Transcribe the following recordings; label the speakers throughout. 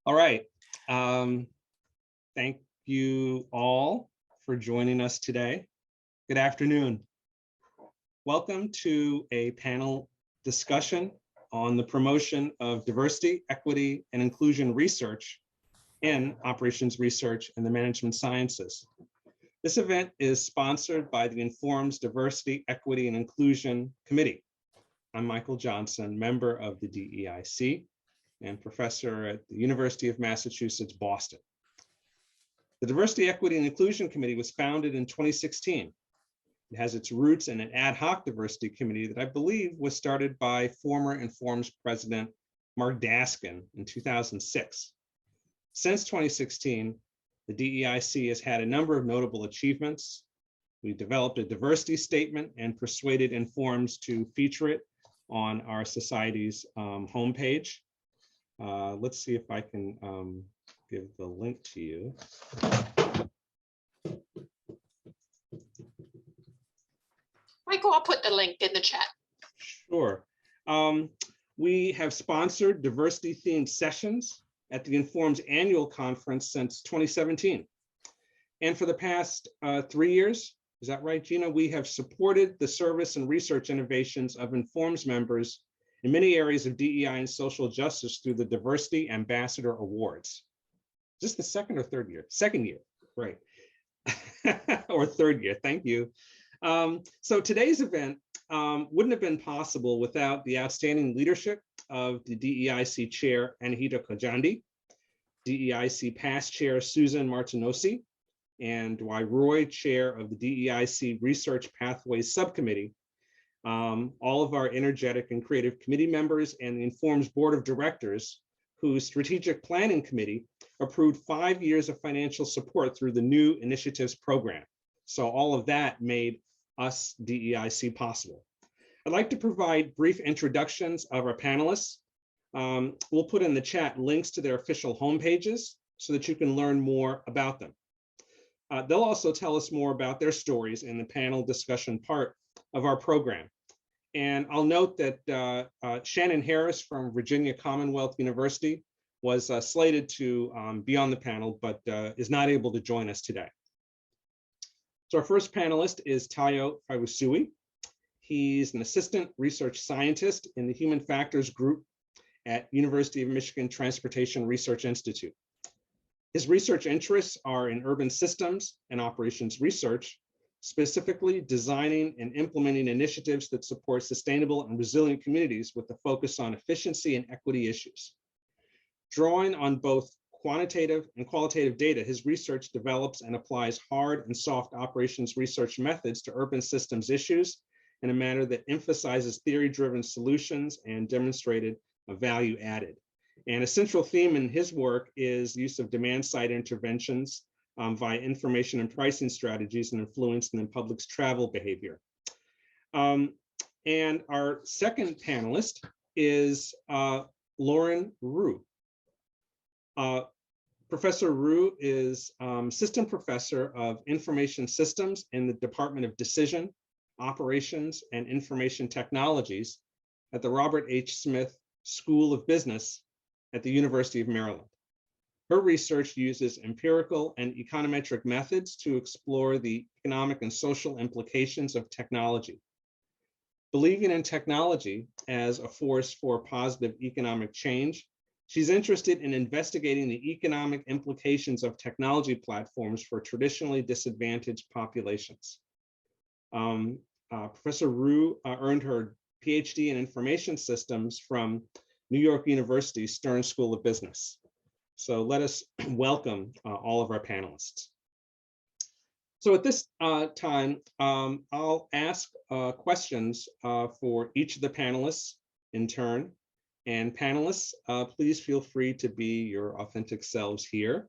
Speaker 1: All right. Thank you all for joining us today. Good afternoon. Welcome to a panel discussion on the promotion of diversity, equity, and inclusion research in operations research and the management sciences. This event is sponsored by the Informs Diversity, Equity, and Inclusion Committee. I'm Michael Johnson, member of the DEIC and professor at the University of Massachusetts, Boston. The Diversity, Equity, and Inclusion Committee was founded in 2016. It has its roots in an ad hoc diversity committee that I believe was started by former Informs President Mark Daskin in 2006. Since 2016, the DEIC has had a number of notable achievements. We developed a diversity statement and persuaded Informs to feature it on our society's homepage. Let's see if I can give the link to you.
Speaker 2: Michael, I'll put the link in the chat.
Speaker 1: Sure. We have sponsored diversity-themed sessions at the Informs annual conference since 2017. And for the past 3 years, is that right, Gina? We have supported the service and research innovations of Informs members in many areas of DEI and social justice through the Diversity Ambassador Awards. Is this the second or third year? Second year, right. Or third year, thank you. So today's event wouldn't have been possible without the outstanding leadership of the DEIC chair, Anahita Kojandi, DEIC past chair, Susan Martinosi, and Rhue, chair of the DEIC Research Pathways Subcommittee. All of our energetic and creative committee members and the Informs Board of Directors, whose strategic planning committee approved 5 years of financial support through the new initiatives program. So all of that made us DEIC possible. I'd like to provide brief introductions of our panelists. We'll put in the chat links to their official homepages so that you can learn more about them. They'll also tell us more about their stories in the panel discussion part of our program. And I'll note that Shannon Harris from Virginia Commonwealth University was slated to be on the panel, but is not able to join us today. So our first panelist is Tayo Fabusuyi. He's an assistant research scientist in the Human Factors Group at University of Michigan Transportation Research Institute. His research interests are in urban systems and operations research, specifically designing and implementing initiatives that support sustainable and resilient communities with a focus on efficiency and equity issues. Drawing on both quantitative and qualitative data, his research develops and applies hard and soft operations research methods to urban systems issues in a manner that emphasizes theory-driven solutions and demonstrated value added. And a central theme in his work is use of demand-side interventions via information and pricing strategies and influencing the public's travel behavior. And our second panelist is Rhue. Professor Rhue is assistant professor of information systems in the Department of Decision, Operations, and Information Technologies at the Robert H. Smith School of Business at the University of Maryland. Her research uses empirical and econometric methods to explore the economic and social implications of technology. Believing in technology as a force for positive economic change, she's interested in investigating the economic implications of technology platforms for traditionally disadvantaged populations. Professor Rhue earned her PhD in information systems from New York University Stern School of Business. So let us welcome all of our panelists. So at this time, I'll ask questions for each of the panelists in turn. And panelists, please feel free to be your authentic selves here.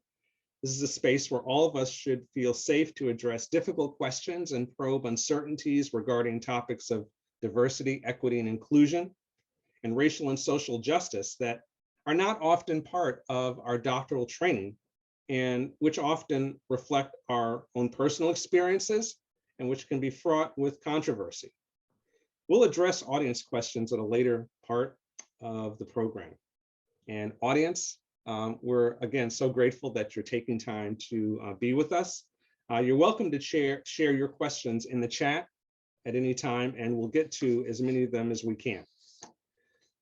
Speaker 1: This is a space where all of us should feel safe to address difficult questions and probe uncertainties regarding topics of diversity, equity, and inclusion, and racial and social justice that are not often part of our doctoral training, and which often reflect our own personal experiences and which can be fraught with controversy. We'll address audience questions at a later part of the program. And audience, We're, again, so grateful that you're taking time to be with us. You're welcome to share your questions in the chat at any time, and we'll get to as many of them as we can.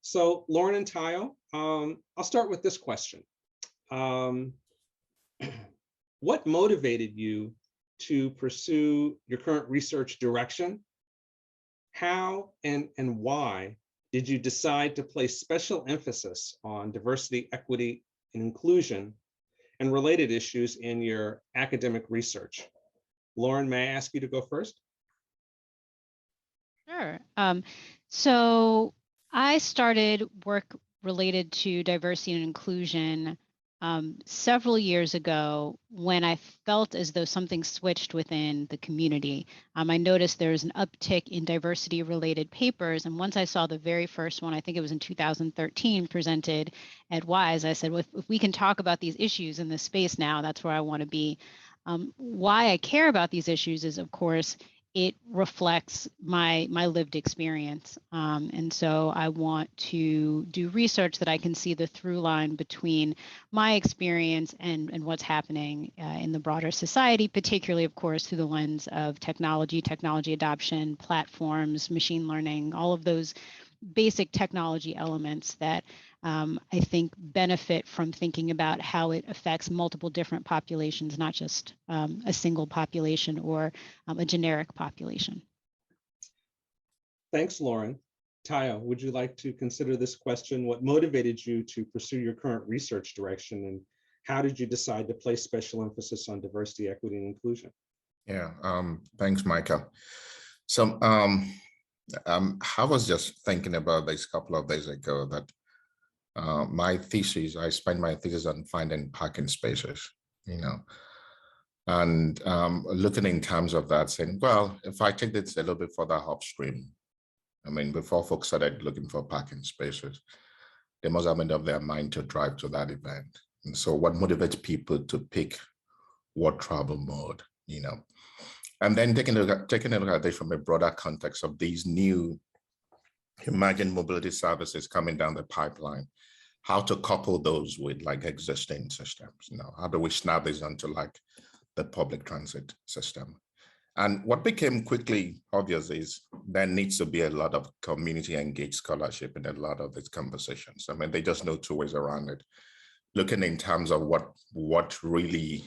Speaker 1: So Lauren and Tayo, I'll start with this question. What motivated you to pursue your current research direction? How and why did you decide to place special emphasis on diversity, equity, and inclusion and related issues in your academic research? Lauren, may I ask you to go first?
Speaker 3: Sure. So I started work related to diversity and inclusion several years ago when I felt as though something switched within the community. I noticed there was an uptick in diversity related papers. And once I saw the very first one, I think it was in 2013, presented at WISE, I said, well, if we can talk about these issues in this space now, that's where I want to be. Why I care about these issues is, of course, it reflects my lived experience. And so I want to do research that I can see the through line between my experience and what's happening in the broader society, particularly, of course, through the lens of technology adoption, platforms, machine learning, all of those basic technology elements that I think benefit from thinking about how it affects multiple different populations, not just a single population or a generic population.
Speaker 1: Thanks, Lauren. Tayo, would you like to consider this question? What motivated you to pursue your current research direction, and how did you decide to place special emphasis on diversity, equity, and inclusion?
Speaker 4: Yeah, thanks, Michael. So I was just thinking about this a couple of days ago that my thesis, I spent my thesis on finding parking spaces, and looking in terms of that, saying, well, if I take this a little bit further upstream, I mean, before folks started looking for parking spaces, they must have made up their mind to drive to that event. And so what motivates people to pick what travel mode, and then taking a look at this from a broader context of these new emerging mobility services coming down the pipeline, how to couple those with like existing systems, how do we snap this onto like the public transit system? And what became quickly obvious is there needs to be a lot of community engaged scholarship in a lot of these conversations. I mean, they just know two ways around it. Looking in terms of what really,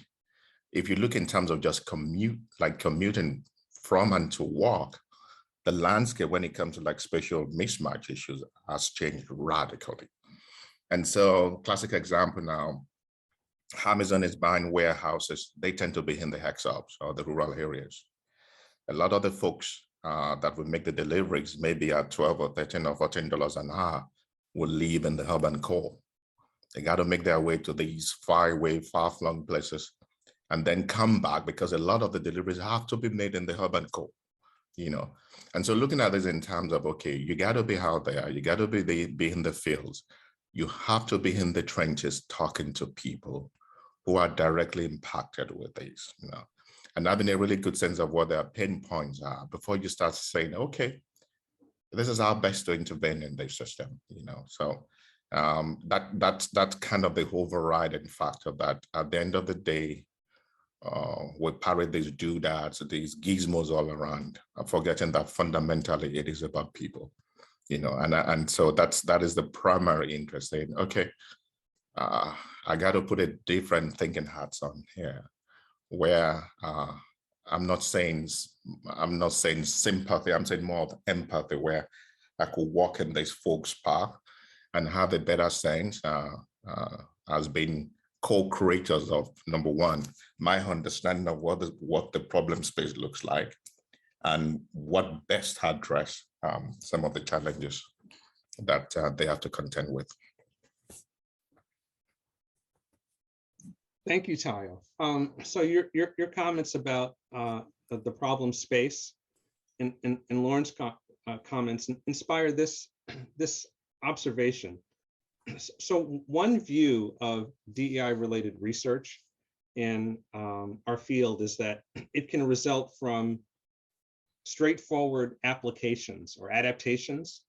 Speaker 4: if you look in terms of just commuting from and to work, the landscape when it comes to like spatial mismatch issues has changed radically. And so classic example now, Amazon is buying warehouses. They tend to be in the hexurbs or the rural areas. A lot of the folks that will make the deliveries, maybe at $12 or $13 or $14 an hour, will live in the urban core. They got to make their way to these far-flung places and then come back, because a lot of the deliveries have to be made in the urban core. And so looking at this in terms of, okay, you got to be out there, you got to be in the fields, you have to be in the trenches talking to people who are directly impacted with this, and having a really good sense of what their pain points are before you start saying, okay, this is our best to intervene in this system, So that's kind of the overriding factor, that at the end of the day, we parrot these doodads, these gizmos all around, forgetting that fundamentally it is about people, and so that is the primary interest in, okay, I got to put a different thinking hats on here, where I'm not saying sympathy, I'm saying more of empathy, where I could walk in this folks' path and have a better sense as being co-creators of, number one, my understanding of what the problem space looks like and what best address some of the challenges that they have to contend with.
Speaker 1: Thank you, Tayo. So your comments about the problem space and Lauren's comments inspire this observation. So one view of DEI related research in our field is that it can result from straightforward applications or adaptations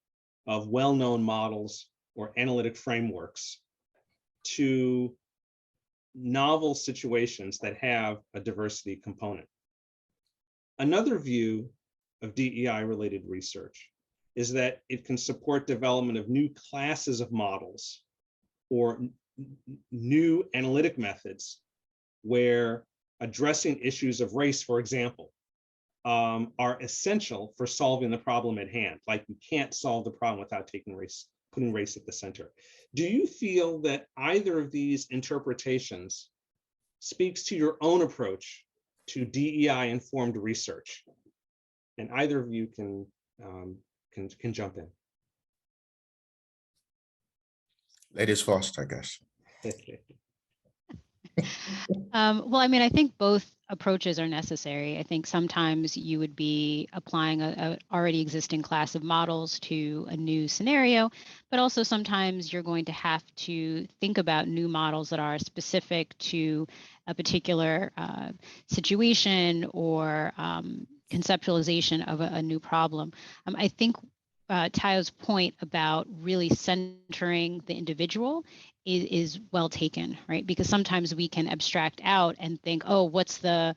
Speaker 1: of well-known models or analytic frameworks to novel situations that have a diversity component. Another view of DEI-related research is that it can support development of new classes of models or new analytic methods where addressing issues of race, for example, are essential for solving the problem at hand. Like, you can't solve the problem without putting race at the center. Do you feel that either of these interpretations speaks to your own approach to DEI-informed research? And either of you can jump in.
Speaker 4: Ladies first, I guess.
Speaker 3: Well, I mean, I think both approaches are necessary. I think sometimes you would be applying a already existing class of models to a new scenario, but also sometimes you're going to have to think about new models that are specific to a particular situation or conceptualization of a new problem. I think Tayo's point about really centering the individual is well taken, right? Because sometimes we can abstract out and think, oh, what's the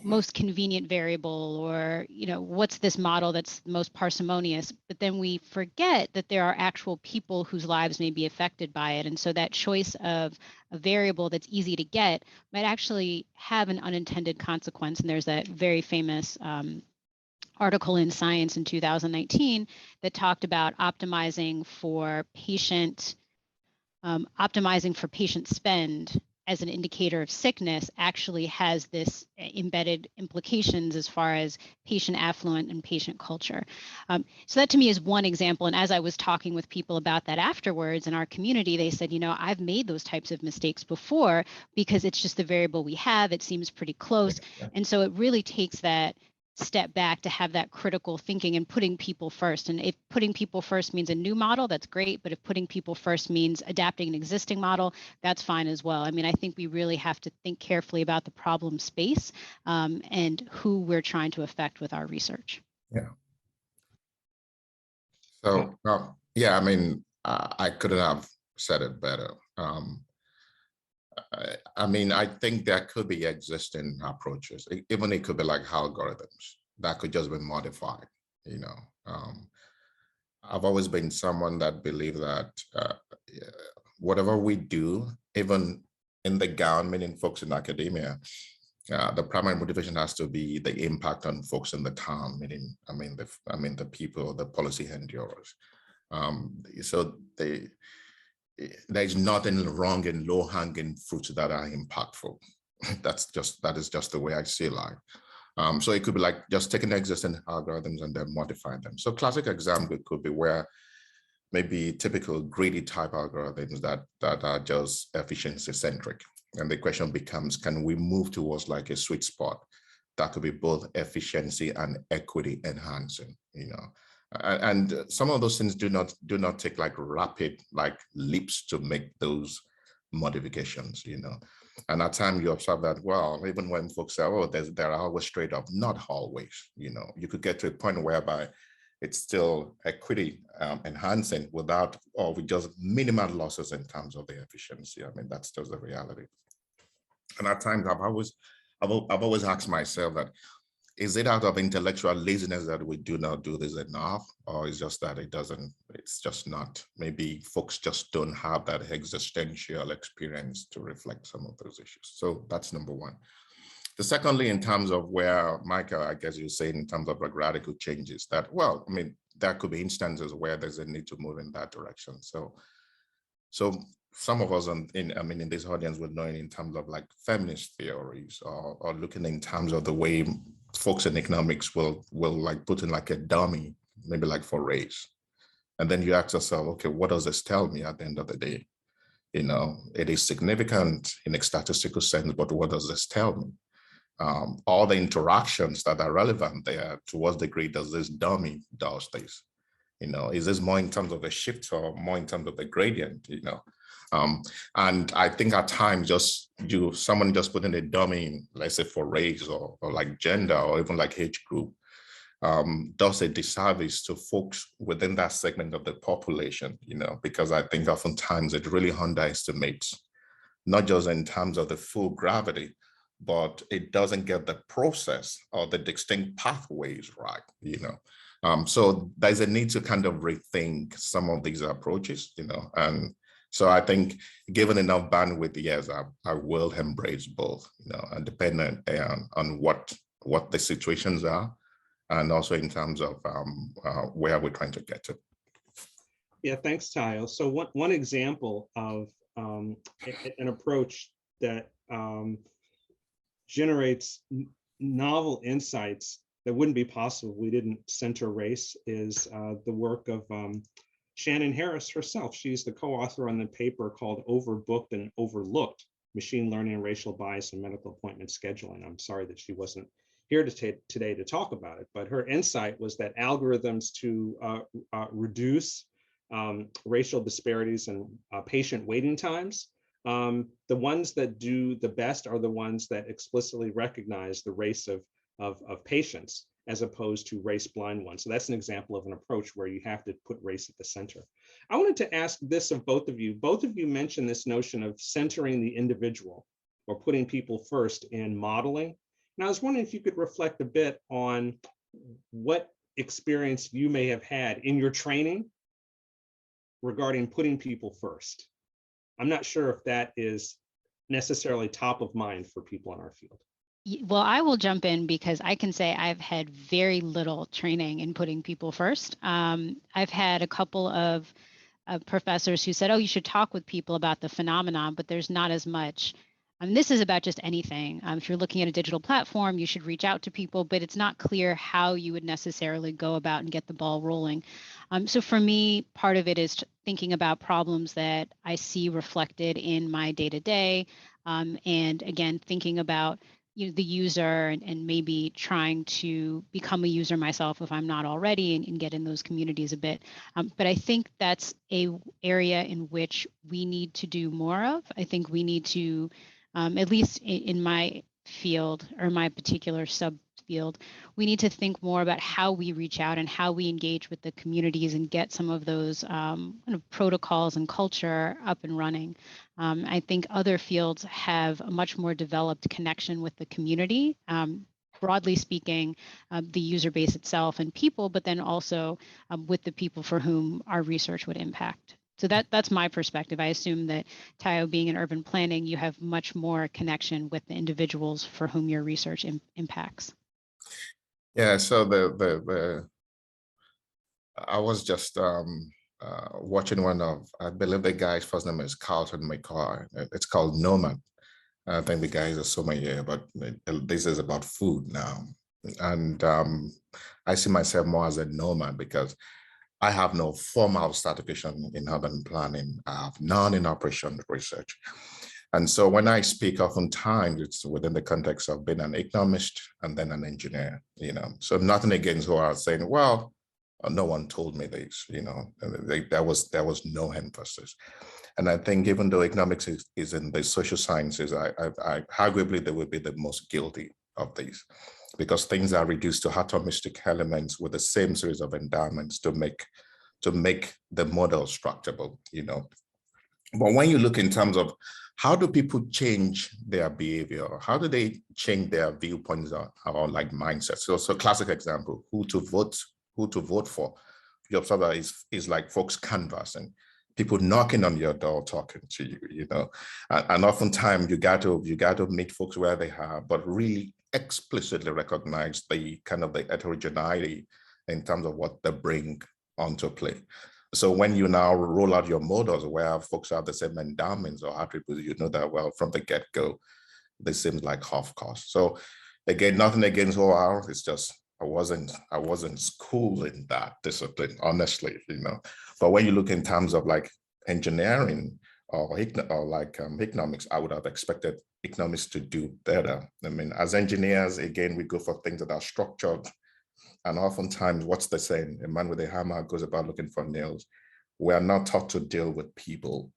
Speaker 3: most convenient variable, or, you know, what's this model that's most parsimonious? But then we forget that there are actual people whose lives may be affected by it. And so that choice of a variable that's easy to get might actually have an unintended consequence. And there's that very famous article in Science in 2019 that talked about optimizing for patient spend as an indicator of sickness actually has this embedded implications as far as patient affluent and patient culture. So that to me is one example. And as I was talking with people about that afterwards in our community, they said, you know, I've made those types of mistakes before because it's just the variable we have. It seems pretty close. And so it really takes that step back to have that critical thinking and putting people first. And if putting people first means a new model, that's great. But if putting people first means adapting an existing model, that's fine as well. I mean, I think we really have to think carefully about the problem space and who we're trying to affect with our research.
Speaker 4: Yeah. So, yeah, I mean, I couldn't have said it better. I mean, I think there could be existing approaches, even it could be like algorithms that could just be modified, you know. I've always been someone that believe that whatever we do, even in the gown, meaning folks in academia, the primary motivation has to be the impact on folks in the town, meaning, the people, the policy endurers. So there's nothing wrong in low-hanging fruits that are impactful. That is just the way I see life. So it could be like just taking existing algorithms and then modifying them. So classic example could be where maybe typical greedy type algorithms that are just efficiency centric. And the question becomes, can we move towards like a sweet spot that could be both efficiency and equity enhancing, you know? And some of those things do not take like rapid like leaps to make those modifications, you know. And at times you observe that, well, even when folks say, oh, there are always trade-off, not always, you know. You could get to a point whereby it's still equity enhancing without, or with just minimal losses in terms of the efficiency. I mean, that's just the reality. And at times I've always asked myself that, is it out of intellectual laziness that we do not do this enough, or is just that it's just not, maybe folks just don't have that existential experience to reflect some of those issues. So that's number one. The secondly, in terms of where, Michael, I guess you're saying in terms of like radical changes that, well, I mean, there could be instances where there's a need to move in that direction. So some of us in this audience would know in terms of like feminist theories or looking in terms of the way folks in economics will like put in like a dummy, maybe like for race. And then you ask yourself, okay, what does this tell me at the end of the day? You know, it is significant in a statistical sense, but what does this tell me? All the interactions that are relevant there, to what degree does this dummy does this? You know, is this more in terms of a shift or more in terms of the gradient, you know? And I think at times someone just put in a dummy, let's say for race or like gender or even like age group, does a disservice to folks within that segment of the population, because I think oftentimes it really underestimates, not just in terms of the full gravity, but it doesn't get the process or the distinct pathways right, So there's a need to kind of rethink some of these approaches, and so I think given enough bandwidth, yes, I will embrace both, and dependent on what the situations are, and also in terms of where we're trying to get to.
Speaker 1: Yeah, thanks, Tayo. So one example of an approach that generates novel insights that wouldn't be possible if we didn't center race is the work of Shannon Harris herself. She's the co-author on the paper called Overbooked and Overlooked, Machine Learning and Racial Bias in Medical Appointment Scheduling. I'm sorry that she wasn't here today to talk about it, but her insight was that algorithms to reduce racial disparities and patient waiting times, the ones that do the best are the ones that explicitly recognize the race of patients as opposed to race blind ones. So that's an example of an approach where you have to put race at the center. I wanted to ask this of both of you. Both of you mentioned this notion of centering the individual or putting people first in modeling. And I was wondering if you could reflect a bit on what experience you may have had in your training regarding putting people first. I'm not sure if that is necessarily top of mind for people in our field.
Speaker 3: Well, I will jump in because I can say I've had very little training in putting people first. I've had a couple of professors who said, oh, you should talk with people about the phenomenon, but there's not as much. This is about just anything. If you're looking at a digital platform, you should reach out to people, but it's not clear how you would necessarily go about and get the ball rolling. So for me, part of it is thinking about problems that I see reflected in my day-to-day. And again, thinking about the user and maybe trying to become a user myself if I'm not already and get in those communities a bit. But I think that's an area in which we need to do more of. I think we need to, at least in my field or my particular subfield, we need to think more about how we reach out and how we engage with the communities and get some of those kind of protocols and culture up and running. I think other fields have a much more developed connection with the community, broadly speaking, the user base itself and people, but then also with the people for whom our research would impact. So that's my perspective. I assume that, Tayo, being in urban planning, you have much more connection with the individuals for whom your research impacts.
Speaker 4: Yeah, so I was just watching one of, I believe the guy's first name is Carlton McCoy. It's called Nomad. I think the guy is a sommelier, but this is about food now. And I see myself more as a nomad because I have no formal certification in urban planning. I have none in operation research. And so when I speak, oftentimes it's within the context of being an economist and then an engineer, So nothing against who are saying, well, no one told me this, there was no emphasis. And I think even though economics is in the social sciences, I arguably they will be the most guilty of these, because things are reduced to atomistic elements with the same series of endowments to make the model structurable, But when you look in terms of how do people change their behavior, how do they change their viewpoints or like mindsets? So classic example, who to vote for. You observe that is like folks canvassing, people knocking on your door, talking to you, and oftentimes you got to meet folks where they are, but really explicitly recognize the kind of the heterogeneity in terms of what they bring onto play. So when you now roll out your models where folks have the same endowments or attributes, you know that, well, from the get-go, this seems like half cost. So again, nothing against OR, it's just I wasn't schooled in that discipline, honestly, But when you look in terms of like engineering or economics, I would have expected economics to do better. I mean, as engineers, again, we go for things that are structured. And oftentimes, what's the saying? A man with a hammer goes about looking for nails. We are not taught to deal with people.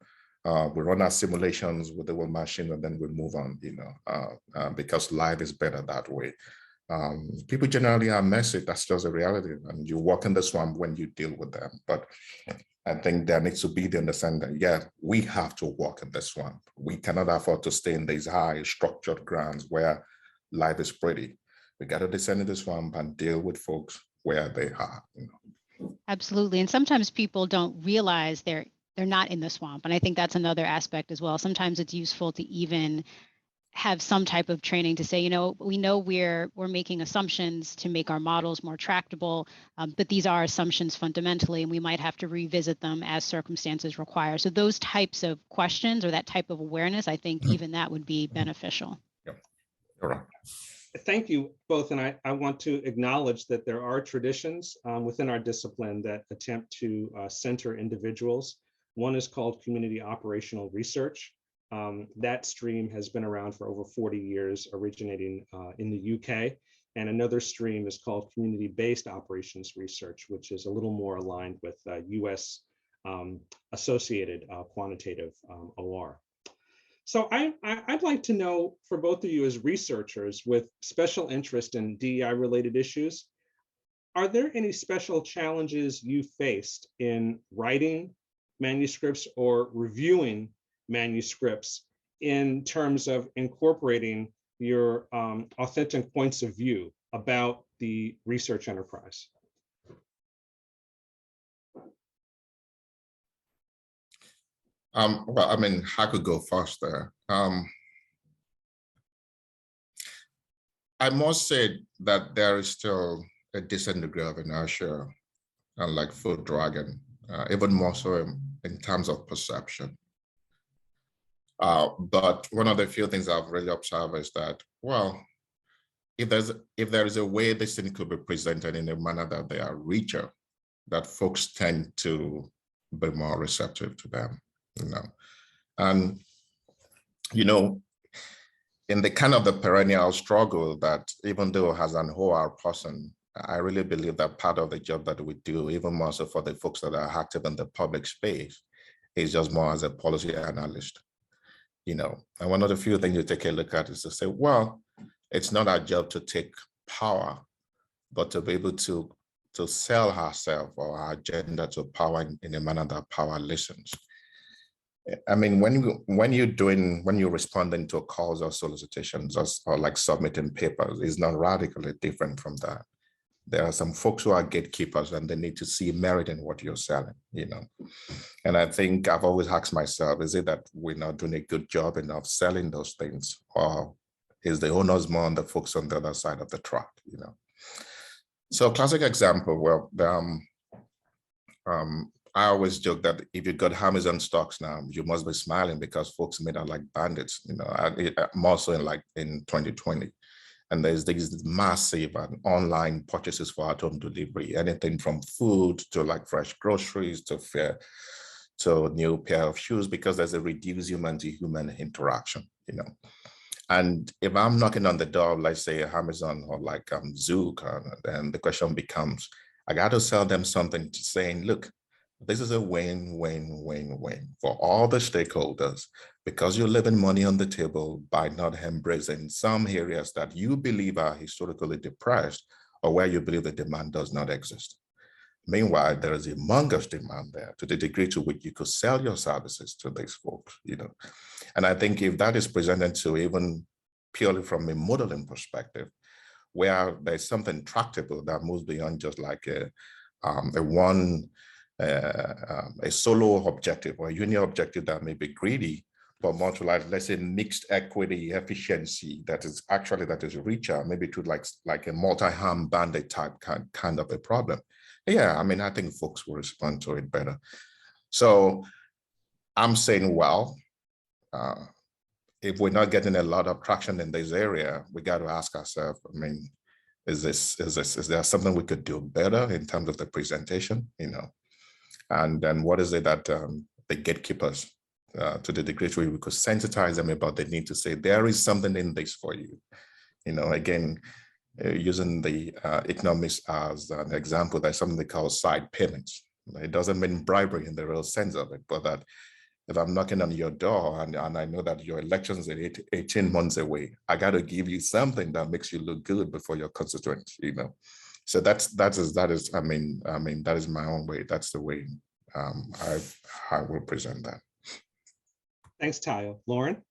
Speaker 4: We run our simulations with the machine and then we move on, because life is better that way. People generally are messy. That's just a reality. And you walk in the swamp when you deal with them. But I think there needs to be the understanding that, yeah, we have to walk in the swamp. We cannot afford to stay in these high structured grounds where life is pretty. We got to descend into the swamp and deal with folks where they are.
Speaker 3: Absolutely. And sometimes people don't realize they're not in the swamp. And I think that's another aspect as well. Sometimes it's useful to even have some type of training to say, you know, we know we're making assumptions to make our models more tractable, but these are assumptions fundamentally, and we might have to revisit them as circumstances require. So those types of questions or that type of awareness, I think even that would be beneficial.
Speaker 4: Yep. All right.
Speaker 1: Thank you both. And I want to acknowledge that there are traditions within our discipline that attempt to center individuals. One is called community operational research. That stream has been around for over 40 years, originating in the UK. And another stream is called community-based operations research, which is a little more aligned with US associated quantitative OR. So I'd like to know, for both of you as researchers with special interest in DEI related issues, are there any special challenges you faced in writing manuscripts or reviewing manuscripts in terms of incorporating your authentic points of view about the research enterprise?
Speaker 4: Well, I mean, I could go first there. I must say that there is still a decent degree of inertia, unlike Food Dragon, even more so in terms of perception. But one of the few things I've really observed is that, well, if there is a way this thing could be presented in a manner that they are richer, that folks tend to be more receptive to them, you know. And, you know, in the kind of the perennial struggle that, even though as an OR person, I really believe that part of the job that we do, even more so for the folks that are active in the public space, is just more as a policy analyst. You know, and one of the few things you take a look at is to say, well, it's not our job to take power, but to be able to sell ourselves or our agenda to power in a manner that power listens. I mean, when you're responding to calls or solicitations or like submitting papers, it's not radically different from that. There are some folks who are gatekeepers and they need to see merit in what you're selling, you know. And I think I've always asked myself, is it that we're not doing a good job enough selling those things, or is the onus more on the folks on the other side of the track, you know? So classic example, well, I always joke that if you got Amazon stocks now, you must be smiling because folks made out like bandits, you know, more so in 2020. And there's these massive online purchases for at-home delivery, anything from food to like fresh groceries to a new pair of shoes, because there's a reduced human-to-human interaction, you know. And if I'm knocking on the door, let's say Amazon or like Zook, then the question becomes, I got to sell them something to saying, look, this is a win-win-win-win for all the stakeholders, because you're leaving money on the table by not embracing some areas that you believe are historically depressed or where you believe the demand does not exist. Meanwhile, there is a humongous demand there to the degree to which you could sell your services to these folks, you know. And I think if that is presented to even purely from a modeling perspective, where there's something tractable that moves beyond just like a solo objective or a union objective that may be greedy, but more to like, let's say, mixed equity efficiency that is richer, maybe to like a multi-harm bandit type kind of a problem. Yeah, I mean, I think folks will respond to it better. So I'm saying, well, if we're not getting a lot of traction in this area, we got to ask ourselves, I mean, is there something we could do better in terms of the presentation, you know? And then what is it that the gatekeepers, to the degree where we could sensitize them about the need to say, there is something in this for you. You know, again, using the economics as an example, there's something they call side payments. It doesn't mean bribery in the real sense of it, but that if I'm knocking on your door and I know that your elections are 18 months away, I got to give you something that makes you look good before your constituents, you know. So that is I mean that is my own way. That's the way I will present that.
Speaker 1: Thanks, Tayo. Lauren?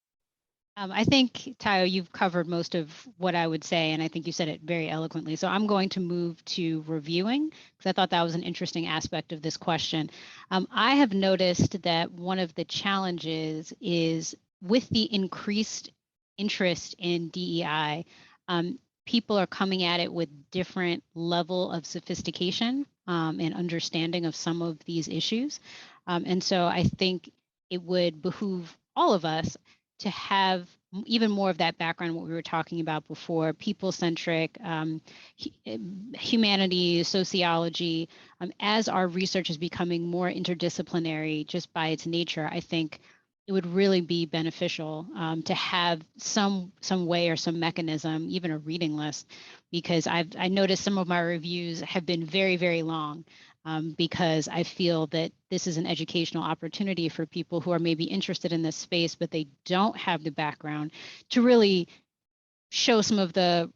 Speaker 3: I think, Tayo, you've covered most of what I would say, and I think you said it very eloquently. So I'm going to move to reviewing, because I thought that was an interesting aspect of this question. I have noticed that one of the challenges is with the increased interest in DEI, people are coming at it with different level of sophistication and understanding of some of these issues. And so I think it would behoove all of us to have even more of that background, what we were talking about before, people-centric, humanities, sociology. As our research is becoming more interdisciplinary just by its nature, I think it would really be beneficial to have some way or some mechanism, even a reading list, because I noticed some of my reviews have been very, very long. Because I feel that this is an educational opportunity for people who are maybe interested in this space, but they don't have the background to really show some of the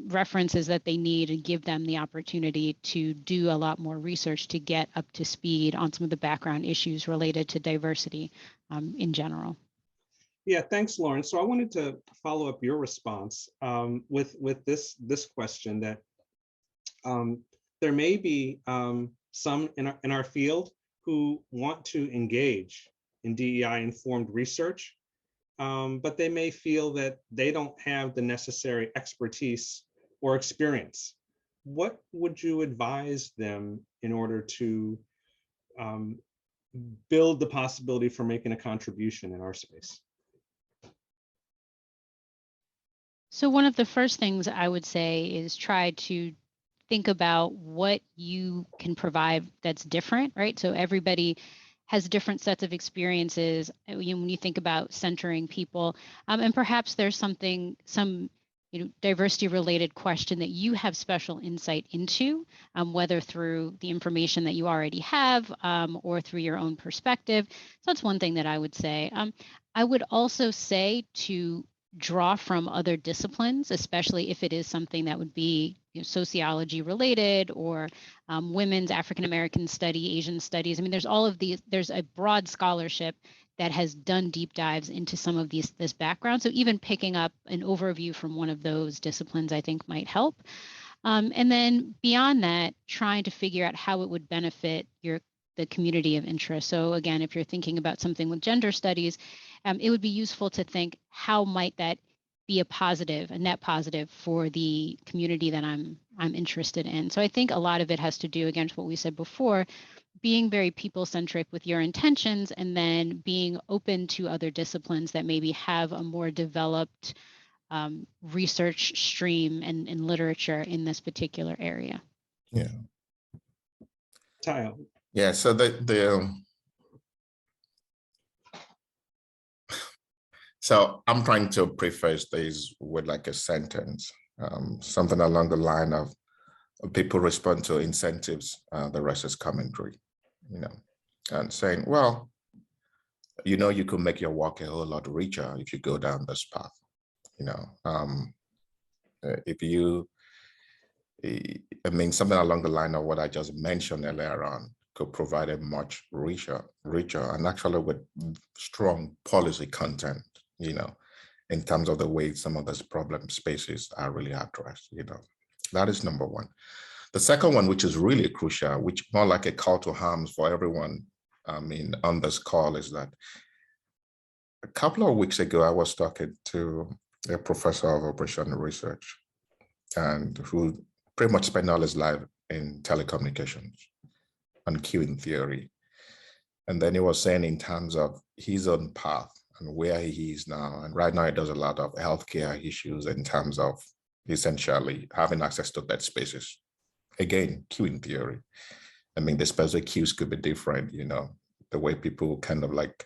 Speaker 3: references that they need and give them the opportunity to do a lot more research to get up to speed on some of the background issues related to diversity in general.
Speaker 1: Yeah, thanks, Lauren. So I wanted to follow up your response with this question that there may be some in our field who want to engage in DEI informed research, but they may feel that they don't have the necessary expertise or experience. What would you advise them in order to build the possibility for making a contribution in our space?
Speaker 3: So one of the first things I would say is try to think about what you can provide that's different, right? So everybody has different sets of experiences when you think about centering people, and perhaps there's some diversity related question that you have special insight into, whether through the information that you already have or through your own perspective. So that's one thing that I would say. I would also say to draw from other disciplines, especially if it is something that would be sociology related or women's African American study, Asian studies. I mean, there's all of these, there's a broad scholarship that has done deep dives into some of this background. So even picking up an overview from one of those disciplines, I think might help. And then beyond that, trying to figure out how it would benefit the community of interest. So again, if you're thinking about something with gender studies, it would be useful to think, how might that be a net positive for the community that I'm interested in. So I think a lot of it has to do, again, with what we said before, being very people-centric with your intentions, and then being open to other disciplines that maybe have a more developed research stream and literature in this particular area.
Speaker 4: Yeah.
Speaker 1: Tayo.
Speaker 4: Yeah, so so I'm trying to preface this with like a sentence, something along the line of people respond to incentives, the rest is commentary, and saying, well, you could make your work a whole lot richer if you go down this path, something along the line of what I just mentioned earlier on could provide a much richer, and actually with strong policy content, in terms of the way some of those problem spaces are really addressed, That is number one. The second one, which is really crucial, which more like a call to arms for everyone, on this call, is that a couple of weeks ago, I was talking to a professor of operational research, and who pretty much spent all his life in telecommunications and queuing theory. And then he was saying in terms of his own path and where he is now. And right now he does a lot of healthcare issues in terms of essentially having access to that spaces. Again, queuing theory. The specific queues could be different, the way people kind of like,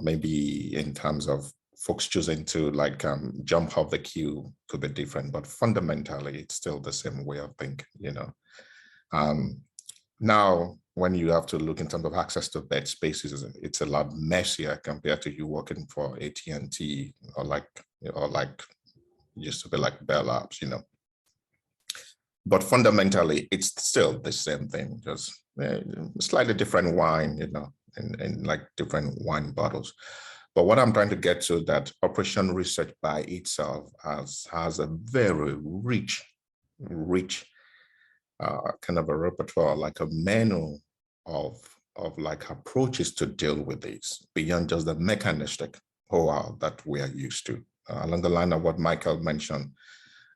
Speaker 4: maybe in terms of folks choosing to like jump off the queue could be different, but fundamentally it's still the same way of thinking, Now, when you have to look in terms of access to bed spaces, it's a lot messier compared to you working for AT&T or like used to be like Bell Labs, you know. But fundamentally, it's still the same thing, just slightly different wine, you know, in like different wine bottles. But what I'm trying to get to, that operation research by itself has a very rich kind of a repertoire, like a menu of like approaches to deal with this beyond just the mechanistic that we are used to. Along the line of what Michael mentioned,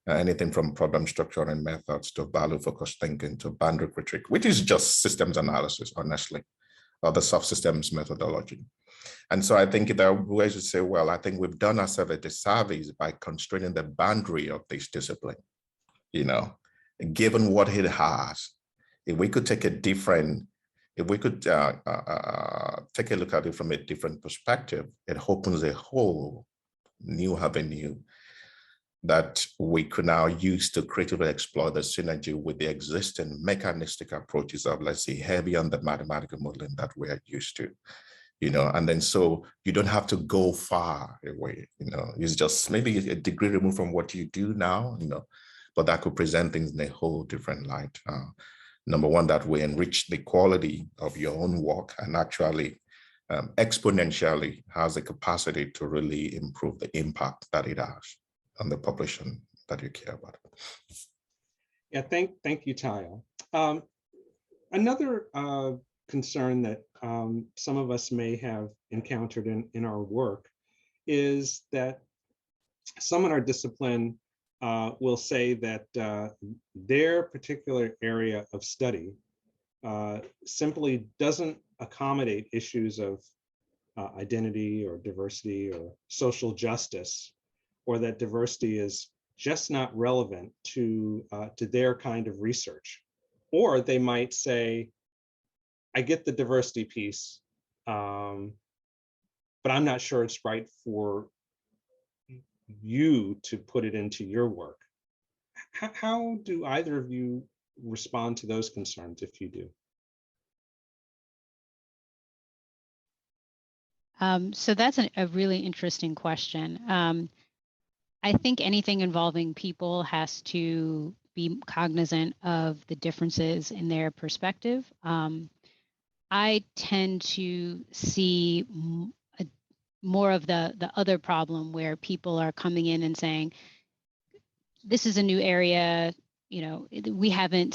Speaker 4: anything from problem structure and methods to value-focused thinking to boundary critique, which is just systems analysis, honestly, or the soft systems methodology. And so I think there are ways to say, well, I think we've done ourselves a disservice by constraining the boundary of this discipline, you know, given what it has. If we could take a different, if we could take a look at it from a different perspective, it opens a whole new avenue that we could now use to creatively explore the synergy with the existing mechanistic approaches of, let's say, heavy on the mathematical modeling that we are used to, you know. And then so you don't have to go far away, you know, it's just maybe a degree removed from what you do now, you know, but that could present things in a whole different light. Number one, that will enrich the quality of your own work and actually exponentially has the capacity to really improve the impact that it has on the population that you care about.
Speaker 1: Yeah, thank you, Tayo. Another concern that some of us may have encountered in our work is that some in our discipline will say that their particular area of study simply doesn't accommodate issues of identity or diversity or social justice, or that diversity is just not relevant to their kind of research. Or they might say, I get the diversity piece, but I'm not sure it's right for you to put it into your work. How do either of you respond to those concerns, if you do?
Speaker 3: So that's a really interesting question. I think anything involving people has to be cognizant of the differences in their perspective. I tend to see more of the other problem where people are coming in and saying, this is a new area, you know, we haven't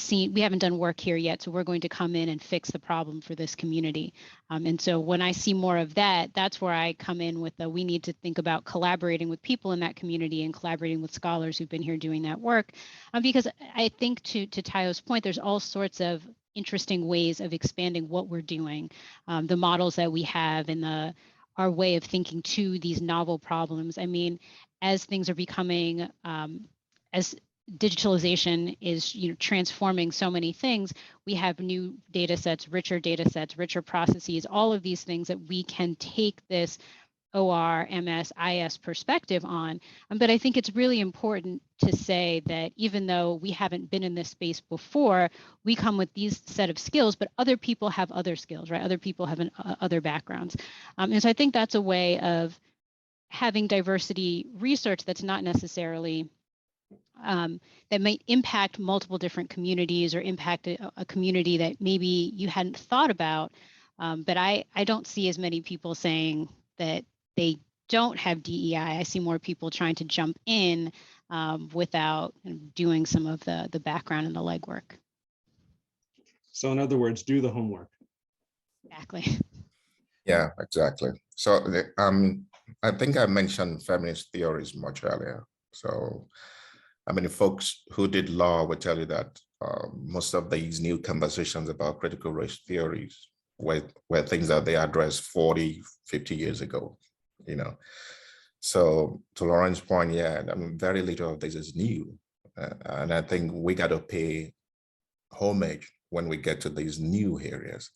Speaker 3: done work here yet, so we're going to come in and fix the problem for this community. And so when I see more of that, that's where I come in with we need to think about collaborating with people in that community and collaborating with scholars who've been here doing that work. Because I think to Tayo's point, there's all sorts of interesting ways of expanding what we're doing, the models that we have and our way of thinking to these novel problems. I mean, as things are becoming, as digitalization is, you know, transforming so many things, we have new data sets, richer processes, all of these things that we can take this OR, MS, IS perspective on. But I think it's really important to say that even though we haven't been in this space before, we come with these set of skills, but other people have other skills, right? Other people have other backgrounds. And so I think that's a way of having diversity research that's not necessarily that might impact multiple different communities or impact a community that maybe you hadn't thought about. But I don't see as many people saying that they don't have DEI. I see more people trying to jump in without doing some of the background and the legwork.
Speaker 1: So in other words, do the homework.
Speaker 3: Exactly.
Speaker 4: Yeah, exactly. So I think I mentioned feminist theories much earlier. So I mean, folks who did law would tell you that most of these new conversations about critical race theories were things that they addressed 40, 50 years ago, you know. So to Lauren's point, yeah, I mean, very little of this is new. And I think we got to pay homage when we get to these new areas.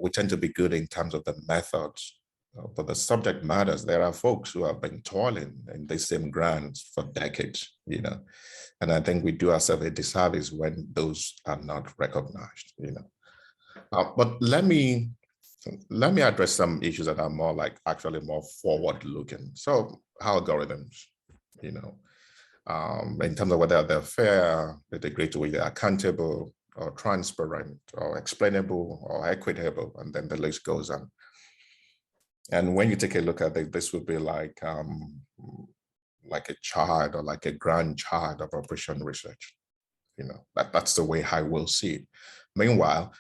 Speaker 4: We tend to be good in terms of the methods, but the subject matters. There are folks who have been toiling in the same grounds for decades, you know, and I think we do ourselves a disservice when those are not recognized, you know. But let me address some issues that are more like actually more forward looking. So algorithms, you know, in terms of whether they're fair, the degree to which they're accountable or transparent or explainable or equitable, and then the list goes on. And when you take a look at it, this would be like a child or like a grandchild of operation research. You know, that's the way I will see it. Meanwhile,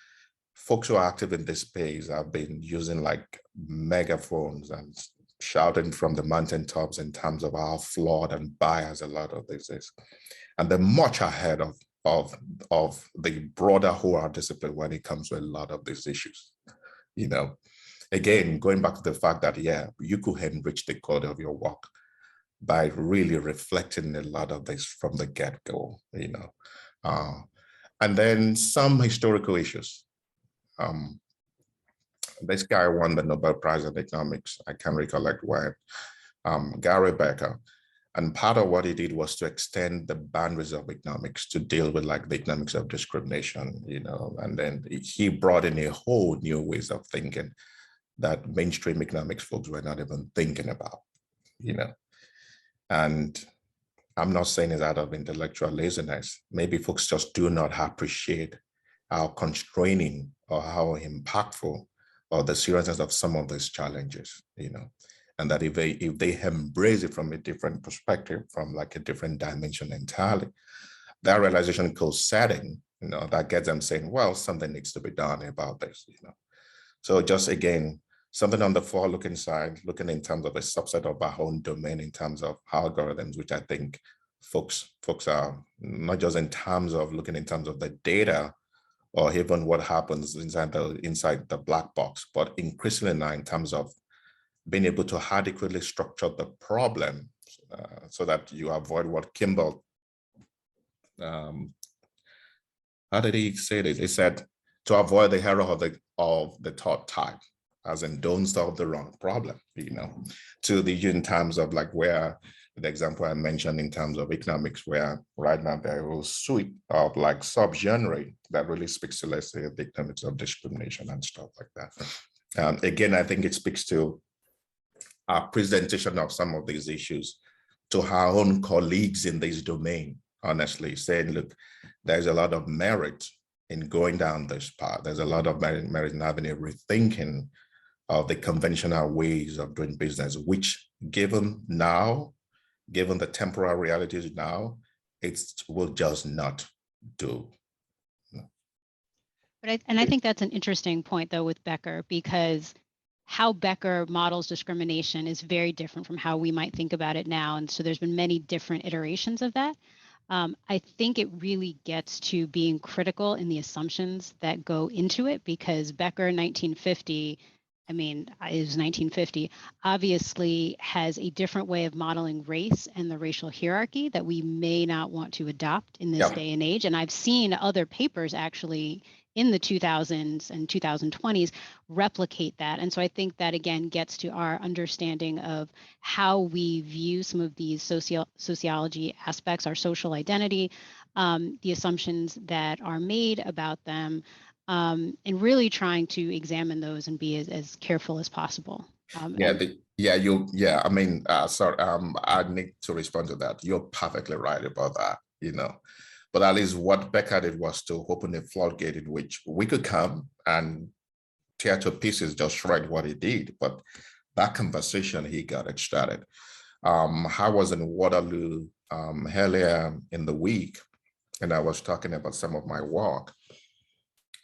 Speaker 4: folks who are active in this space have been using like megaphones and shouting from the mountaintops in terms of how flawed and biased a lot of this is. And they're much ahead of the broader whole discipline when it comes to a lot of these issues. You know, again, going back to the fact that, yeah, you could enrich the quality of your work by really reflecting a lot of this from the get-go, you know. And then some historical issues. This guy won the Nobel Prize in Economics. I can't recollect when. Gary Becker. And part of what he did was to extend the boundaries of economics to deal with like the economics of discrimination, you know, and then he brought in a whole new ways of thinking that mainstream economics folks were not even thinking about, you know. And I'm not saying it's out of intellectual laziness. Maybe folks just do not appreciate how constraining or how impactful or the seriousness of some of these challenges, you know, and that if they embrace it from a different perspective, from like a different dimension entirely, that realization could set in, you know, that gets them saying, well, something needs to be done about this, you know. So just again, something on the forward-looking side, looking in terms of a subset of our own domain in terms of algorithms, which I think folks are not just in terms of looking in terms of the data or even what happens inside the black box, but increasingly now in terms of being able to adequately structure the problem so that you avoid what Kimball, how did he say this? He said, to avoid the error of the third type, as in don't solve the wrong problem, you know, to the in terms of like where the example I mentioned in terms of economics, where right now there is a suite of like subgenre that really speaks to, let's say, the economics of discrimination and stuff like that. Again, I think it speaks to our presentation of some of these issues to our own colleagues in this domain, honestly, saying, look, there's a lot of merit in going down this path. There's a lot of merit in having a rethinking of the conventional ways of doing business, which given the temporal realities now, it will just not do.
Speaker 3: But I think that's an interesting point, though, with Becker, because how Becker models discrimination is very different from how we might think about it now. And so there's been many different iterations of that. I think it really gets to being critical in the assumptions that go into it, because Becker 1950, I mean, it was 1950, obviously has a different way of modeling race and the racial hierarchy that we may not want to adopt in this day and age. And I've seen other papers actually in the 2000s and 2020s replicate that. And so I think that, again, gets to our understanding of how we view some of these sociology aspects, our social identity, the assumptions that are made about them, and really trying to examine those and be as careful as possible.
Speaker 4: I mean, sorry, I need to respond to that. You're perfectly right about that, you know. But at least what Becker did was to open a floodgate in which we could come and tear to pieces just right what he did. But that conversation, he got it started. I was in Waterloo earlier in the week, and I was talking about some of my work.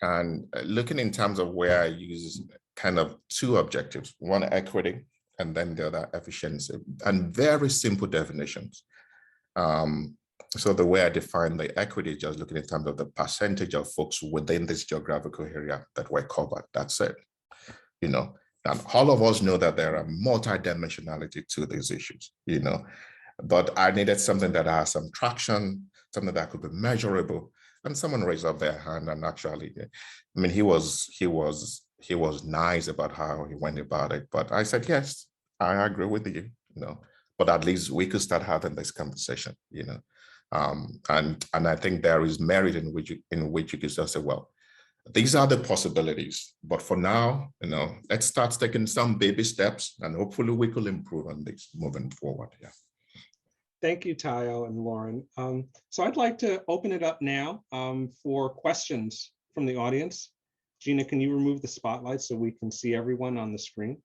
Speaker 4: And looking in terms of where I use kind of two objectives, one equity, and then the other efficiency, and very simple definitions. So the way I define the equity is just looking in terms of the percentage of folks within this geographical area that were covered. That's it. You know, and all of us know that there are multidimensionality to these issues, you know, but I needed something that has some traction, something that could be measurable. And someone raised up their hand, and actually, I mean, he was nice about how he went about it. But I said, yes, I agree with you, you know, but at least we could start having this conversation, you know. And I think there is merit in which you could just say, well, these are the possibilities. But for now, let's start taking some baby steps, and hopefully we could improve on this moving forward. Yeah.
Speaker 1: Thank you, Tayo and Lauren. So I'd like to open it up now for questions from the audience. Gina, can you remove the spotlight so we can see everyone on the screen?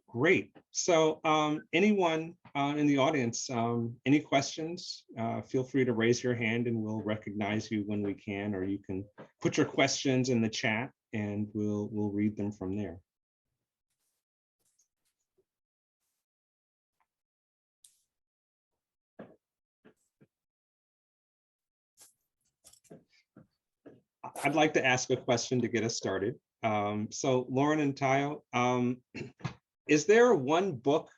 Speaker 1: Great. So anyone in the audience, any questions, feel free to raise your hand and we'll recognize you when we can, or you can put your questions in the chat and we'll read them from there. I'd like to ask a question to get us started. So Lauren and Tayo, is there one book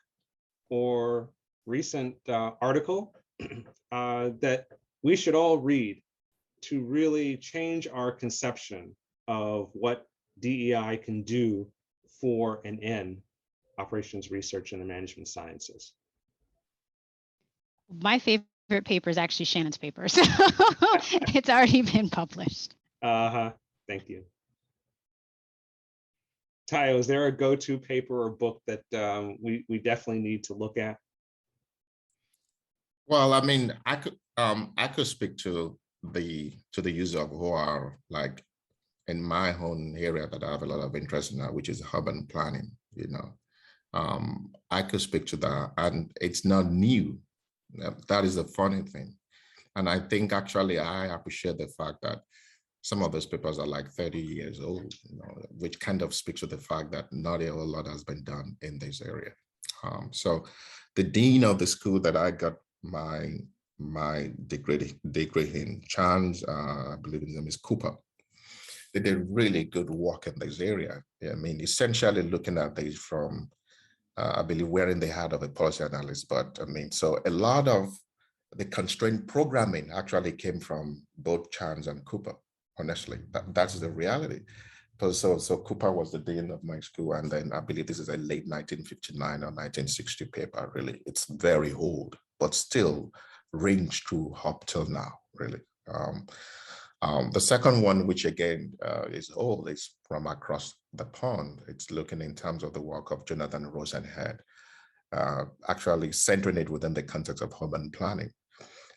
Speaker 1: or recent article that we should all read to really change our conception of what DEI can do for and in operations research and the management sciences?
Speaker 3: My favorite paper is actually Shannon's paper, so it's already been published.
Speaker 1: Thank you. Tayo, is there a go-to paper or book that we definitely need to look at?
Speaker 4: Well, I mean, I could speak to the use of OR, like in my own area that I have a lot of interest in now, which is urban planning. I could speak to that, and it's not new. That is the funny thing. And I think actually I appreciate the fact that some of those papers are like 30 years old, which kind of speaks to the fact that not a whole lot has been done in this area. So the dean of the school that I got my degree in, Chan's, I believe his name is Cooper, they did really good work in this area. I mean, essentially looking at this from, I believe, wearing the hat of a policy analyst, but I mean, so a lot of the constraint programming actually came from both Chan's and Cooper. Honestly, that's the reality. So Cooper was the dean of my school, and then I believe this is a late 1959 or 1960 paper. Really, it's very old, but still rings true up till now. Really. The second one, which again is old, is from across the pond. It's looking in terms of the work of Jonathan Rosenhead, actually centering it within the context of urban planning.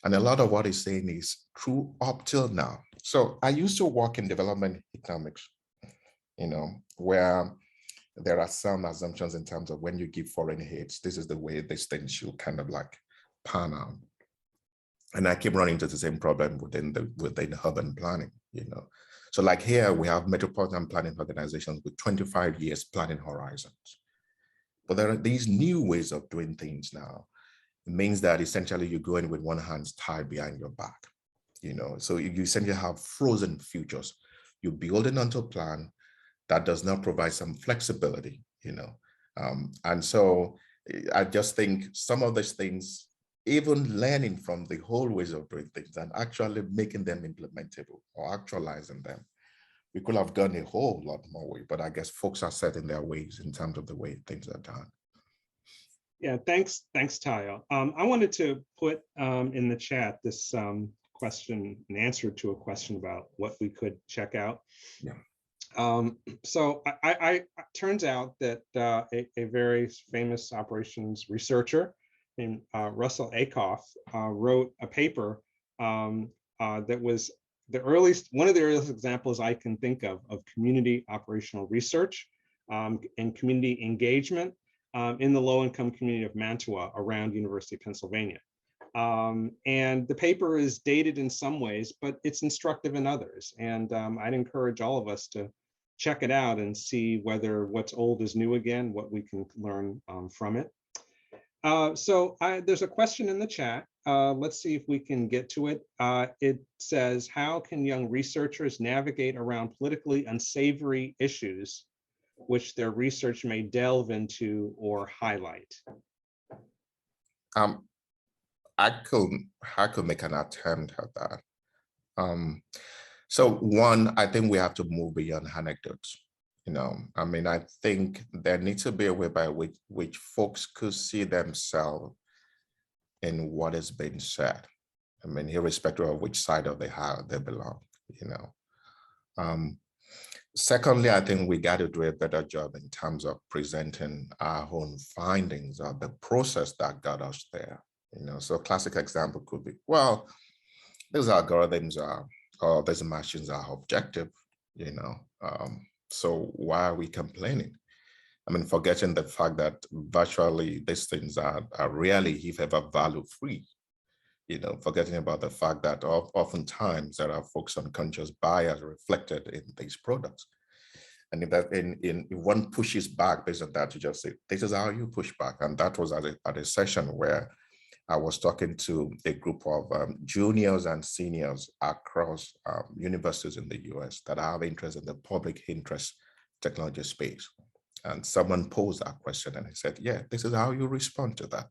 Speaker 4: And a lot of what he's saying is true up till now. So I used to work in development economics, where there are some assumptions in terms of when you give foreign aids, this is the way these things should kind of like pan out. And I keep running into the same problem within urban planning, So like here we have metropolitan planning organizations with 25 years planning horizons. But there are these new ways of doing things now. It means that essentially you go in with one hand tied behind your back, so you essentially have frozen futures. You're building onto a plan that does not provide some flexibility, and so I just think some of these things, even learning from the whole ways of doing things and actually making them implementable or actualizing them, we could have gone a whole lot more way, but I guess folks are set in their ways in terms of the way things are done.
Speaker 1: Yeah, thanks, Tayo. I wanted to put in the chat this question, an answer to a question about what we could check out. Yeah. So I turns out that a very famous operations researcher named Russell Akoff wrote a paper that was one of the earliest examples I can think of community operational research and community engagement in the low-income community of Mantua around University of Pennsylvania. And the paper is dated in some ways, but it's instructive in others. And I'd encourage all of us to check it out and see whether what's old is new again, what we can learn from it. So there's a question in the chat. Let's see if we can get to it. It says, how can young researchers navigate around politically unsavory issues which their research may delve into or highlight?
Speaker 4: I could make an attempt at that. So one, I think we have to move beyond anecdotes. I mean, I think there needs to be a way by which folks could see themselves in what is being said. I mean, irrespective of which side of the house they belong, Secondly, I think we got to do a better job in terms of presenting our own findings of the process that got us there. So a classic example could be, well, these algorithms or these machines are objective, so why are we complaining? I mean, forgetting the fact that virtually these things are rarely, if ever, value free. Forgetting about the fact that oftentimes there are folks' unconscious bias reflected in these products. And if one pushes back based on that, to just say, this is how you push back. And that was at a session where I was talking to a group of juniors and seniors across universities in the US that have interest in the public interest technology space. And someone posed that question and he said, yeah, this is how you respond to that.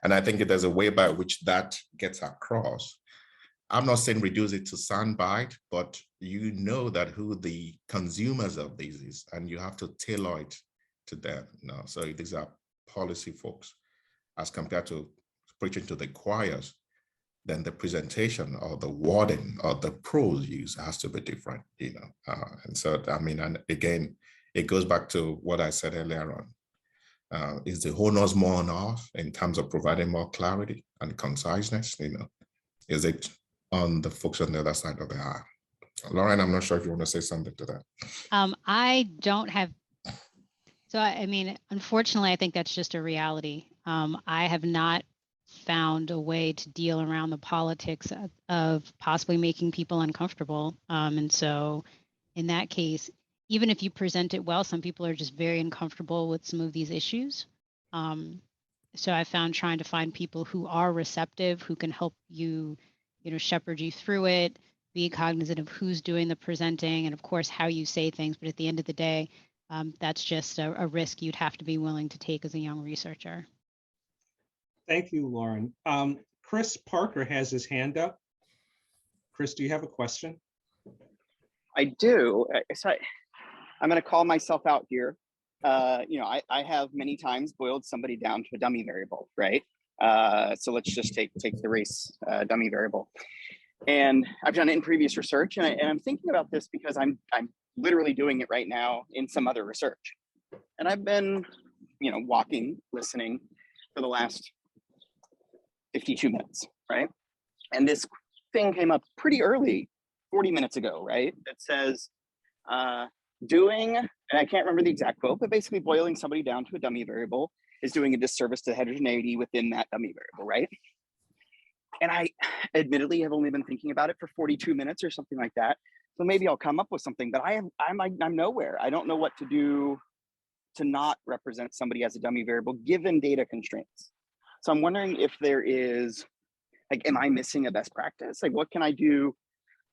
Speaker 4: And I think there's a way by which that gets across. I'm not saying reduce it to soundbite, but that who the consumers of these is, and you have to tailor it to them. So these are policy folks, as compared to preaching to the choirs. Then the presentation or the wording or the prose use has to be different. And so I mean, and again, it goes back to what I said earlier on. Is the onus more on us in terms of providing more clarity and conciseness? Is it on the folks on the other side of the aisle? Lauren, I'm not sure if you want to say something to that.
Speaker 3: I don't have. So, I mean, unfortunately, I think that's just a reality. I have not found a way to deal around the politics of possibly making people uncomfortable. And so in that case, even if you present it well, some people are just very uncomfortable with some of these issues. So I found trying to find people who are receptive, who can help you, shepherd you through it, be cognizant of who's doing the presenting, and of course, how you say things. But at the end of the day, that's just a risk you'd have to be willing to take as a young researcher.
Speaker 1: Thank you, Lauren. Chris Parker has his hand up. Chris, do you have a question?
Speaker 5: I do. So I'm going to call myself out here. I have many times boiled somebody down to a dummy variable, right? So let's just take the race dummy variable. And I've done it in previous research, and I'm thinking about this because I'm literally doing it right now in some other research. And I've been, walking, listening for the last 52 minutes, right? And this thing came up pretty early, 40 minutes ago, right? That says, doing, and I can't remember the exact quote, but basically boiling somebody down to a dummy variable is doing a disservice to heterogeneity within that dummy variable, right? And I admittedly have only been thinking about it for 42 minutes or something like that. So maybe I'll come up with something, but I'm nowhere. I don't know what to do to not represent somebody as a dummy variable given data constraints. So I'm wondering if there is, am I missing a best practice? What can I do?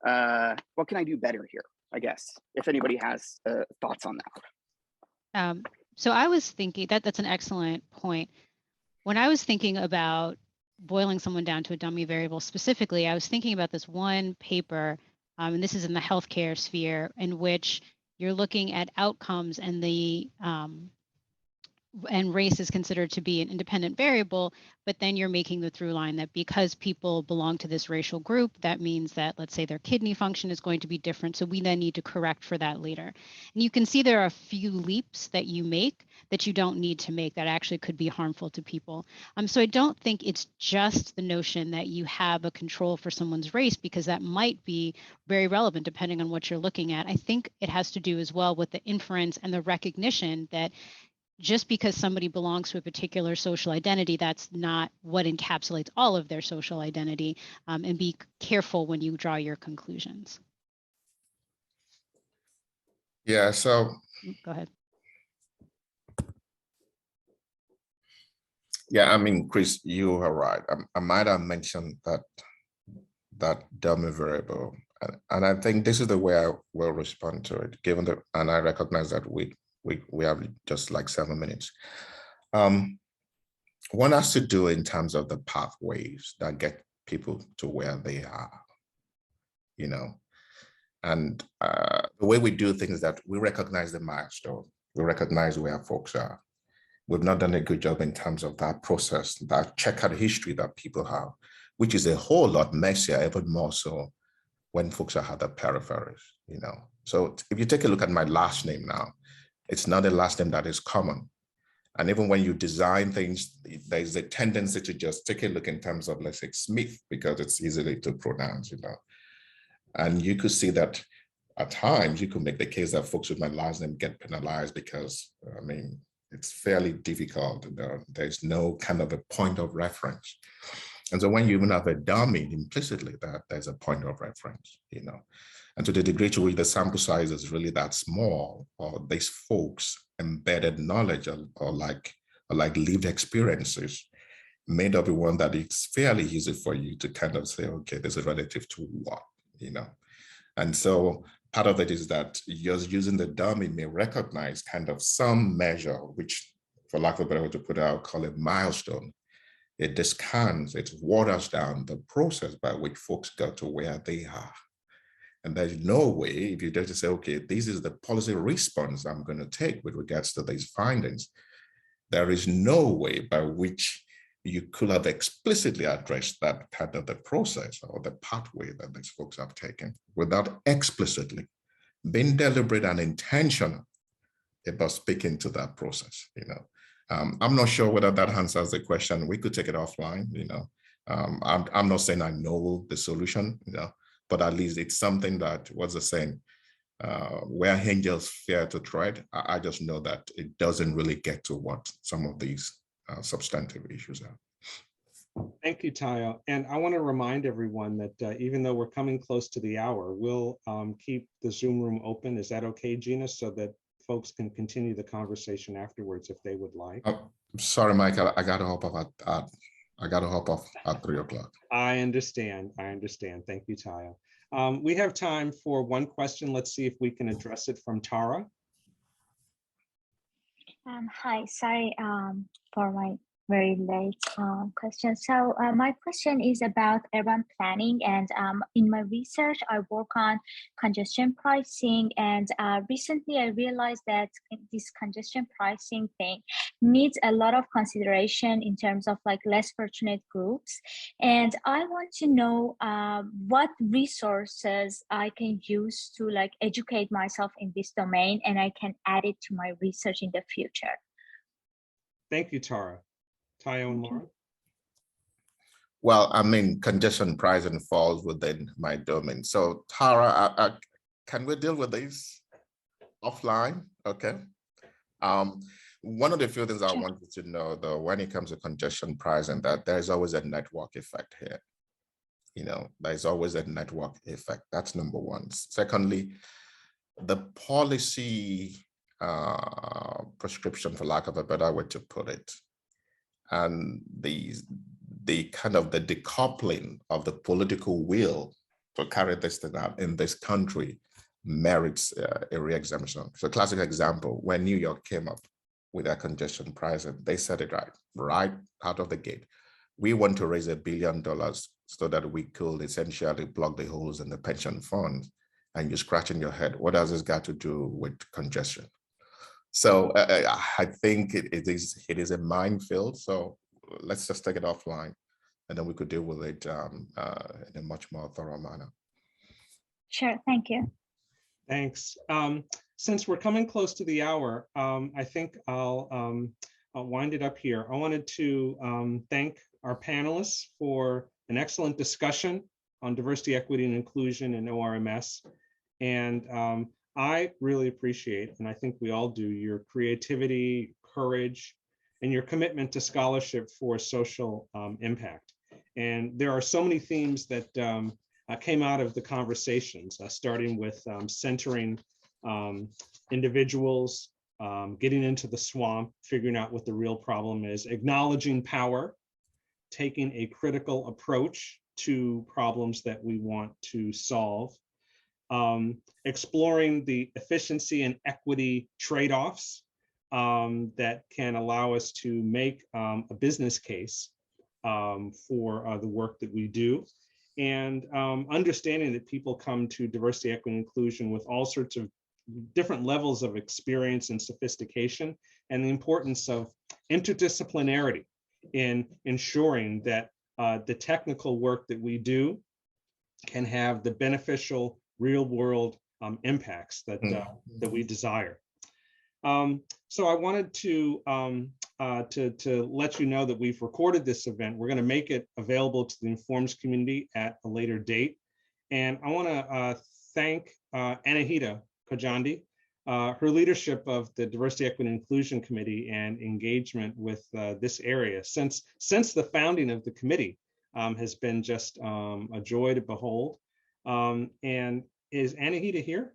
Speaker 5: What can I do better here? I guess, if anybody has thoughts on that.
Speaker 3: So I was thinking that's an excellent point. When I was thinking about boiling someone down to a dummy variable specifically, I was thinking about this one paper, and this is in the healthcare sphere, in which you're looking at outcomes and and race is considered to be an independent variable, but then you're making the through line that because people belong to this racial group, that means that, let's say, their kidney function is going to be different. So we then need to correct for that later. And you can see there are a few leaps that you make that you don't need to make that actually could be harmful to people. So I don't think it's just the notion that you have a control for someone's race, because that might be very relevant depending on what you're looking at. I think it has to do as well with the inference and the recognition that just because somebody belongs to a particular social identity, that's not what encapsulates all of their social identity, and be careful when you draw your conclusions.
Speaker 4: Yeah, so.
Speaker 3: Go ahead.
Speaker 4: Yeah, I mean, Chris, you are right. I might have mentioned that dummy variable. And I think this is the way I will respond to it, given that, and I recognize that we have just like 7 minutes. One has to do in terms of the pathways that get people to where they are. And the way we do things is that we recognize the milestone. We recognize where folks are. We've not done a good job in terms of that process, that checkered history that people have, which is a whole lot messier, even more so when folks are at the peripheries, you know. So if you take a look at my last name now, it's not a last name that is common. And even when you design things, there's a tendency to just take a look in terms of, let's say, Smith, because it's easily to pronounce, you know. And you could see that at times you could make the case that folks with my last name get penalized because, I mean, it's fairly difficult. There's no kind of a point of reference. And so when you even have a dummy implicitly, that there's a point of reference, you know. And to the degree to which the sample size is really that small, or these folks embedded knowledge or like lived experiences made up one that it's fairly easy for you to kind of say, okay, this is relative to what, you know. And so part of it is that just using the dummy may recognize kind of some measure, which for lack of a better way to put it, I'll call it milestone. It discounts, it waters down the process by which folks got to where they are. And there's no way, if you just say, okay, this is the policy response I'm going to take with regards to these findings, there is no way by which you could have explicitly addressed that kind of the process or the pathway that these folks have taken without explicitly being deliberate and intentional about speaking to that process, you know. I'm not sure whether that answers the question. We could take it offline, you know. I'm not saying I know the solution, you know, but at least it's something that, what's the saying, where angels fear to tread. I just know that it doesn't really get to what some of these substantive issues are.
Speaker 1: Thank you, Tayo. And I want to remind everyone that even though we're coming close to the hour, we'll keep the Zoom room open. Is that okay, Gina, so that folks can continue the conversation afterwards if they would like?
Speaker 4: Sorry, Michael, I got to hop off at 3 o'clock.
Speaker 1: I understand. Thank you, Tayo. We have time for one question. Let's see if we can address it from Tara.
Speaker 6: Hi, sorry for my very late question. So my question is about urban planning, and in my research, I work on congestion pricing, and recently I realized that this congestion pricing thing needs a lot of consideration in terms of like less fortunate groups. And I want to know what resources I can use to like educate myself in this domain, and I can add it to my research in the future.
Speaker 1: Thank you, Tara. Tayo and Lauren?
Speaker 4: Well, I mean, congestion pricing falls within my domain. So Tara, can we deal with this offline? Okay. One of the few things I want you to know, though, when it comes to congestion pricing, that there's always a network effect here. You know, there's always a network effect. That's number one. Secondly, the policy prescription, for lack of a better way to put it, and the kind of the decoupling of the political will to carry this thing out in this country merits a re-exemption. So a classic example, when New York came up with their congestion pricing, they said it right out of the gate. We want to raise $1 billion so that we could essentially plug the holes in the pension fund. And you're scratching your head, what has this got to do with congestion? So I think it is a minefield. So let's just take it offline, and then we could deal with it in a much more thorough manner.
Speaker 6: Sure, thank you.
Speaker 1: Thanks. Since we're coming close to the hour, I think I'll wind it up here. I wanted to thank our panelists for an excellent discussion on diversity, equity, and inclusion in ORMS. And I really appreciate, and I think we all do, your creativity, courage, and your commitment to scholarship for social impact. And there are so many themes that came out of the conversations, starting with centering individuals, getting into the swamp, figuring out what the real problem is, acknowledging power, taking a critical approach to problems that we want to solve, exploring the efficiency and equity trade-offs that can allow us to make a business case for the work that we do, and understanding that people come to diversity, equity, and inclusion with all sorts of different levels of experience and sophistication, and the importance of interdisciplinarity in ensuring that the technical work that we do can have the beneficial real world impacts that that we desire. So I wanted to let you know that we've recorded this event. We're going to make it available to the Informs community at a later date. And I want to thank Anahita Kojandi, her leadership of the Diversity, Equity, and Inclusion Committee and engagement with this area since the founding of the committee has been just a joy to behold. And is Anahita here?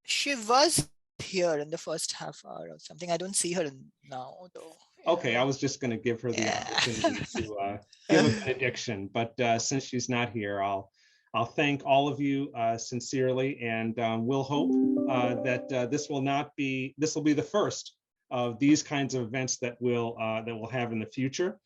Speaker 7: She was here in the first half hour or something. I don't see her now, though.
Speaker 1: Okay, I was just going to give her the opportunity to give a benediction, but since she's not here, I'll thank all of you sincerely, and we'll hope that this will be the first of these kinds of events that we'll have in the future.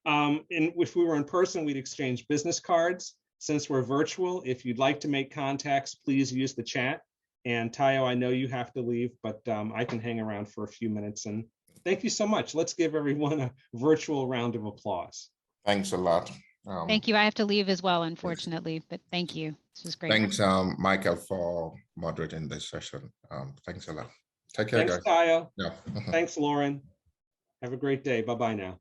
Speaker 1: And if we were in person, we'd exchange business cards. Since we're virtual, if you'd like to make contacts, please use the chat. And Tayo, I know you have to leave, but I can hang around for a few minutes. And thank you so much. Let's give everyone a virtual round of applause.
Speaker 4: Thanks a lot.
Speaker 3: Thank you. I have to leave as well, unfortunately, but thank you. This was great.
Speaker 4: Thanks, Michael, for moderating this session. Thanks a lot. Take care,
Speaker 1: Thanks,
Speaker 4: guys.
Speaker 1: Tayo.
Speaker 4: Yeah.
Speaker 1: Thanks, Lauren. Have a great day. Bye-bye now.